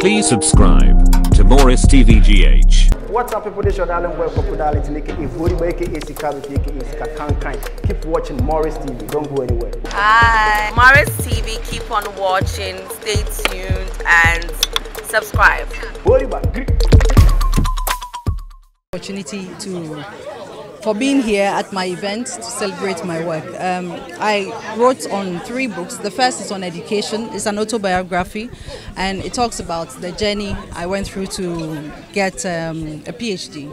Please subscribe to Morris TVGH. What's up, people? This is your darling boy, Popudality, Keep watching Morris TV. Don't go anywhere. Hi, Morris TV. Keep on watching. Stay tuned and subscribe. Opportunity for being here at my event to celebrate my work. I wrote on 3 books. The first is on education. It's an autobiography, and it talks about the journey I went through to get a PhD.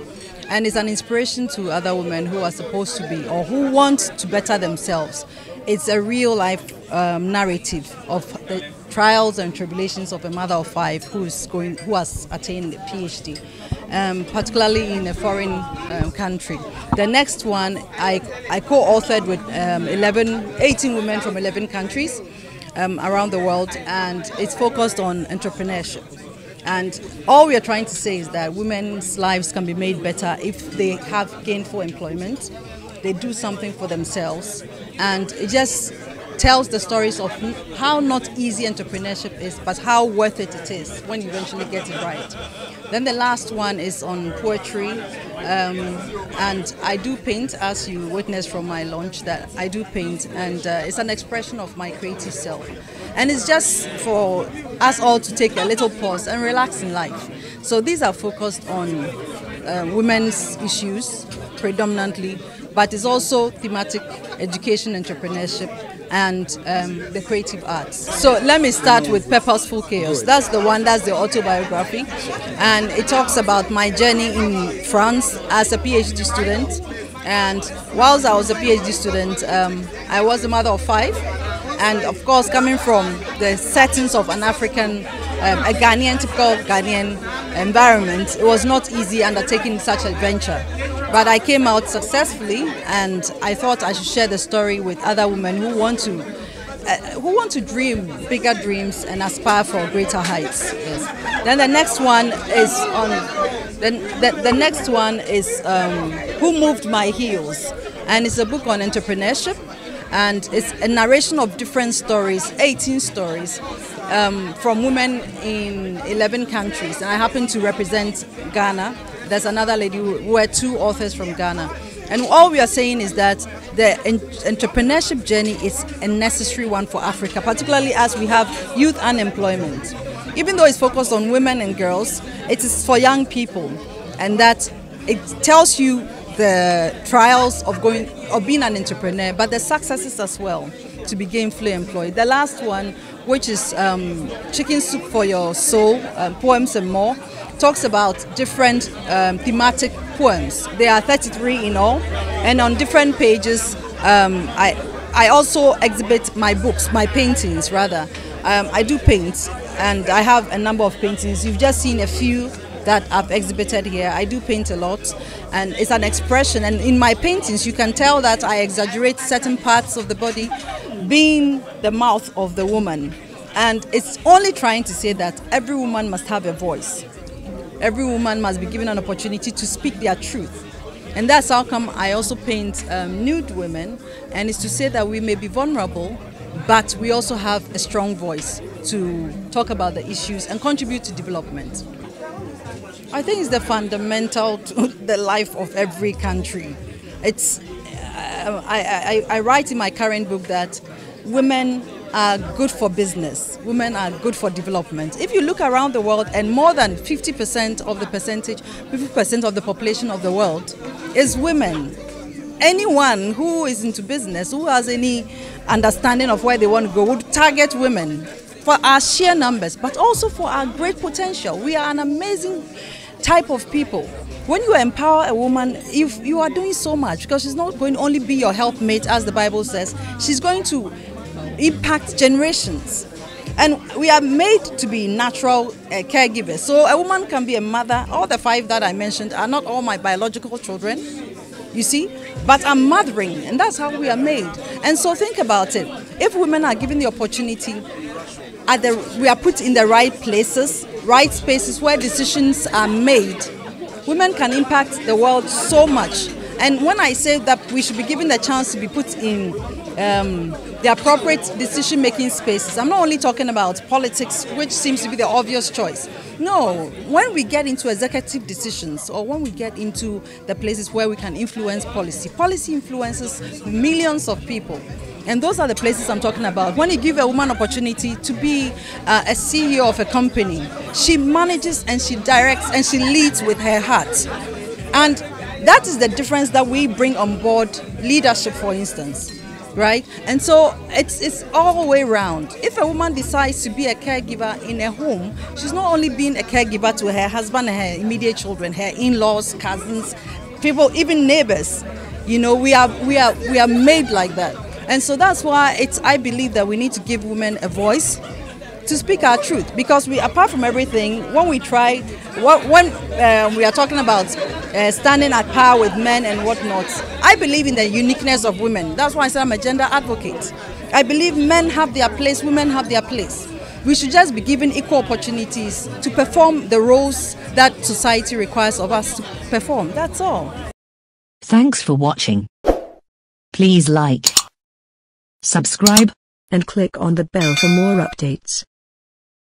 And it's an inspiration to other women who are supposed to be or who want to better themselves. It's a real life narrative of the trials and tribulations of a mother of 5 who has attained a PhD. Particularly in a foreign country. The next one I co-authored with 18 women from 11 countries around the world, and it's focused on entrepreneurship. And all we are trying to say is that women's lives can be made better if they have gainful employment, they do something for themselves, and it just tells the stories of how not easy entrepreneurship is, but how worth it is when you eventually get it right. Then the last one is on poetry, and I do paint, as you witnessed from my launch, that I do paint, and it's an expression of my creative self. And it's just for us all to take a little pause and relax in life. So these are focused on women's issues predominantly, but it's also thematic education, entrepreneurship, and the creative arts. So let me start with Purposeful Chaos. That's the one, that's the autobiography. And it talks about my journey in France as a PhD student. And whilst I was a PhD student, I was a mother of 5. And of course, coming from the settings of an African, a Ghanaian, typical Ghanaian environment, it was not easy undertaking such a venture. But I came out successfully, and I thought I should share the story with other women who want to dream bigger dreams and aspire for greater heights. Yes. Then the next one is on. The next one is Who Moved My Heels, and it's a book on entrepreneurship, and it's a narration of different stories, 18 stories. From women in 11 countries, and I happen to represent Ghana. There's another lady who are 2 authors from Ghana. And all we are saying is that the entrepreneurship journey is a necessary one for Africa, particularly as we have youth unemployment. Even though it's focused on women and girls, it is for young people, and that it tells you the trials of being an entrepreneur, but the successes as well to be gainfully employed. The last one, which is Chicken Soup for Your Soul, Poems and More, talks about different thematic poems. There are 33 in all, and on different pages I also exhibit my books, my paintings rather. I do paint, and I have a number of paintings. You've just seen a few that I've exhibited here. I do paint a lot, and it's an expression, and in my paintings you can tell that I exaggerate certain parts of the body being the mouth of the woman, and it's only trying to say that every woman must have a voice. Every woman must be given an opportunity to speak their truth. And that's how come I also paint nude women, and it's to say that we may be vulnerable, but we also have a strong voice to talk about the issues and contribute to development. I think it's the fundamental to the life of every country. It's I write in my current book that women are good for business. Women are good for development. If you look around the world, and more than 50% of the percentage, 50% of the population of the world is women. Anyone who is into business, who has any understanding of where they want to go, would target women for our sheer numbers, but also for our great potential. We are an amazing type of people. When you empower a woman, if you are doing so much, because she's not going to only be your helpmate, as the Bible says, she's going to impact generations. And we are made to be natural caregivers. So a woman can be a mother. All the 5 that I mentioned are not all my biological children, you see, but I'm mothering, and that's how we are made. And so think about it. If women are given the opportunity, we are put in the right places, right spaces where decisions are made, women can impact the world so much. And when I say that we should be given the chance to be put in the appropriate decision-making spaces, I'm not only talking about politics, which seems to be the obvious choice. No, when we get into executive decisions or when we get into the places where we can influence policy, policy influences millions of people. And those are the places I'm talking about. When you give a woman opportunity to be a CEO of a company, she manages and she directs and she leads with her heart. And that is the difference that we bring on board leadership, for instance. Right? And so it's all the way around. If a woman decides to be a caregiver in a home, she's not only being a caregiver to her husband and her immediate children, her in-laws, cousins, people, even neighbors. You know, we are made like that. And so that's why I believe that we need to give women a voice to speak our truth, because we, apart from everything, when we try, when we are talking about standing at par with men and whatnot, I believe in the uniqueness of women. That's why I say I'm a gender advocate. I believe men have their place, women have their place. We should just be given equal opportunities to perform the roles that society requires of us to perform. That's all. Thanks for watching. Please like, subscribe, and click on the bell for more updates.